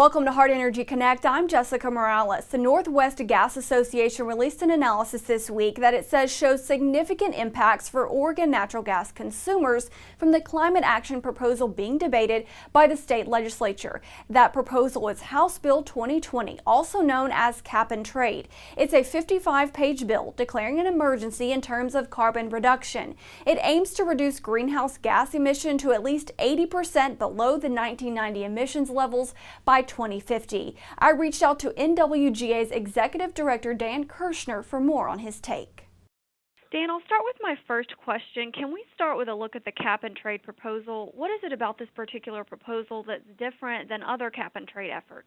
Welcome to Hart Energy Connect. I'm Jessica Morales. The Northwest Gas Association released an analysis this week that it says shows significant impacts for Oregon natural gas consumers from the climate action proposal being debated by the state legislature. That proposal is House Bill 2020, also known as Cap and Trade. It's a 55-page bill declaring an emergency in terms of carbon reduction. It aims to reduce greenhouse gas emission to at least 80% below the 1990 emissions levels by 2050. I reached out to NWGA's Executive Director Dan Kirschner for more on his take. Dan, I'll start with my first question. Can we start with a look at the cap and trade proposal? What is it about this particular proposal that's different than other cap and trade efforts?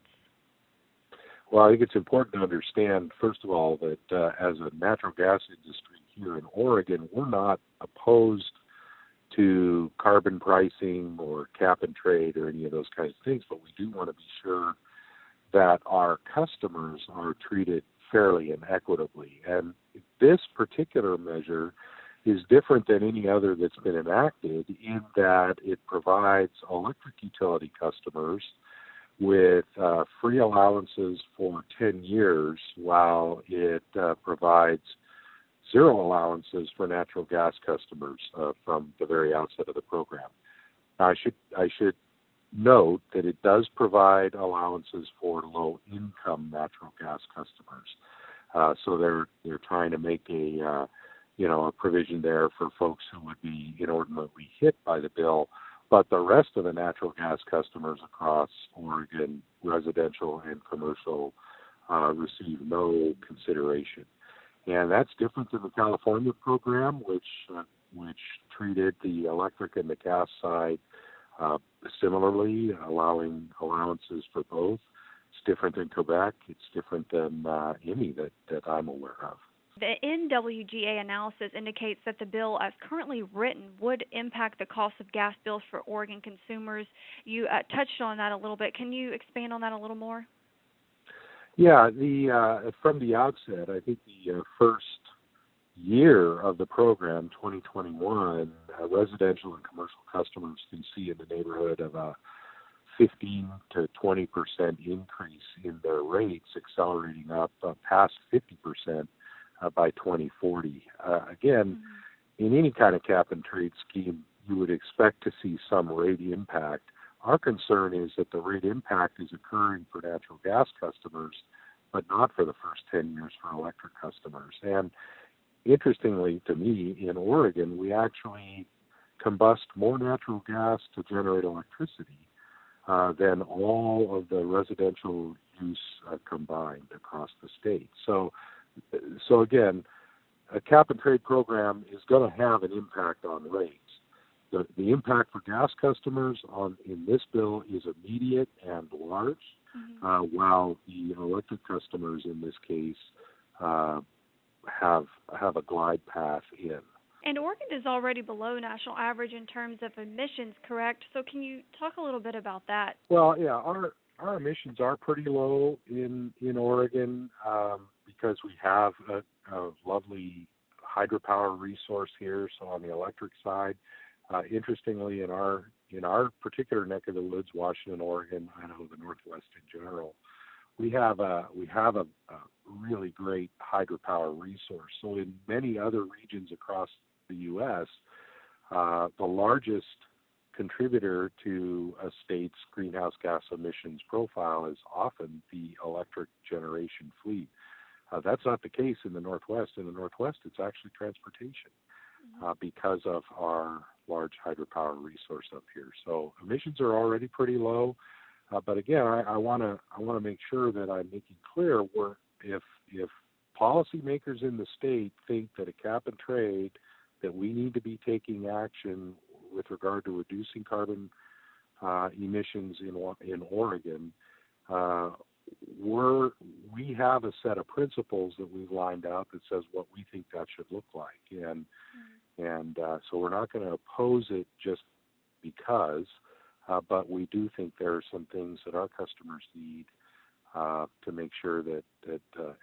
Well, I think it's important to understand, first of all, that as a natural gas industry here in Oregon, we're not opposed to carbon pricing or cap and trade or any of those kinds of things, but we do want to be sure that our customers are treated fairly and equitably. And this particular measure is different than any other that's been enacted in that it provides electric utility customers with free allowances for 10 years while it provides zero allowances for natural gas customers from the very outset of the program. Now, I should note that it does provide allowances for low-income natural gas customers. So they're trying to make a provision there for folks who would be inordinately hit by the bill. But the rest of the natural gas customers across Oregon, residential and commercial, receive no consideration. And that's different than the California program, which treated the electric and the gas side similarly, allowing allowances for both. It's different than Quebec. It's different than any that I'm aware of. The NWGA analysis indicates that the bill, as currently written, would impact the cost of gas bills for Oregon consumers. You touched on that a little bit. Can you expand on that a little more? Yeah, from the outset, I think the first year of the program, 2021, residential and commercial customers can see in the neighborhood of a 15 to 20% increase in their rates, accelerating up past 50% by 2040. Again, in any kind of cap and trade scheme, you would expect to see some rate impact. Our concern is that the rate impact is occurring for natural gas customers, but not for the first 10 years for electric customers. And interestingly to me, in Oregon, we actually combust more natural gas to generate electricity than all of the residential use combined across the state. So again, a cap and trade program is going to have an impact on rates. The impact for gas customers in this bill is immediate and large, while the electric customers in this case have a glide path in. And Oregon is already below national average in terms of emissions, correct? So can you talk a little bit about that? Well, yeah, our emissions are pretty low in Oregon because we have a lovely hydropower resource here. So on the electric side, interestingly, in our particular neck of the woods, Washington, Oregon, Idaho, the Northwest in general, we have a really great hydropower resource. So in many other regions across the U.S., the largest contributor to a state's greenhouse gas emissions profile is often the electric generation fleet. That's not the case in the Northwest. In the Northwest, it's actually transportation because of our large hydropower resource up here. So emissions are already pretty low. But again, I want to make sure that I'm making clear if policymakers in the state think that a cap and trade, that we need to be taking action with regard to reducing carbon emissions in Oregon, we have a set of principles that we've lined out that says what we think that should look like, and so we're not going to oppose it just because, but we do think there are some things that our customers need to make sure that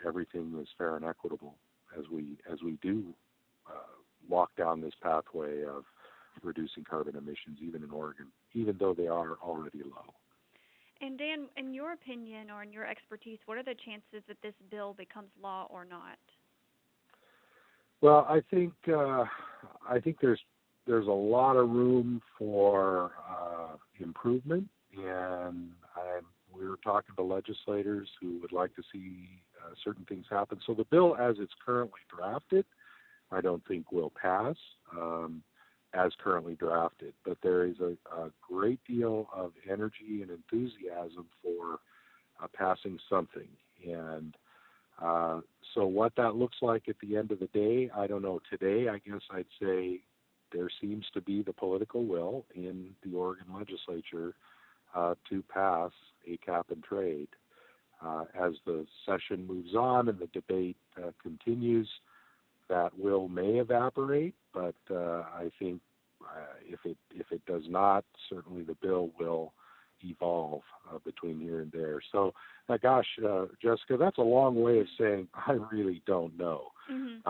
everything is fair and equitable as we do walk down this pathway of reducing carbon emissions, even in Oregon, even though they are already low. And Dan, in your opinion or in your expertise, what are the chances that this bill becomes law or not? Well, I think there's a lot of room for improvement, and we're talking to legislators who would like to see certain things happen. So the bill, as it's currently drafted, I don't think will pass as currently drafted. But there is a great deal of energy and enthusiasm for passing something, and so what that looks like at the end of the day, I don't know. Today, I guess I'd say there seems to be the political will in the Oregon legislature to pass a cap and trade. As the session moves on and the debate continues, that will may evaporate, but I think if it does not, certainly the bill will evolve between here and there. So, gosh, Jessica, that's a long way of saying I really don't know. Mm-hmm.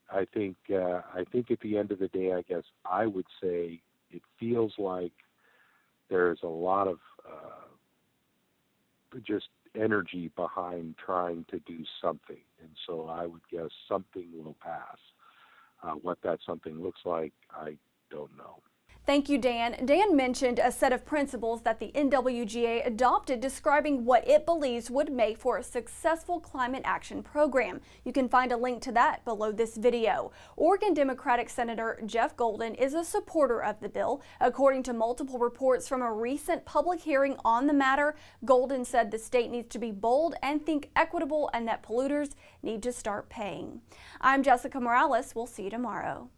I think at the end of the day, I guess I would say it feels like there's a lot of just energy behind trying to do something, and so I would guess something will pass. What that something looks like, I don't know. Thank you, Dan. Dan mentioned a set of principles that the NWGA adopted describing what it believes would make for a successful climate action program. You can find a link to that below this video. Oregon Democratic Senator Jeff Golden is a supporter of the bill. According to multiple reports from a recent public hearing on the matter, Golden said the state needs to be bold and think equitable and that polluters need to start paying. I'm Jessica Morales. We'll see you tomorrow.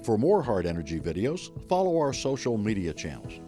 For more Hart Energy videos, follow our social media channels.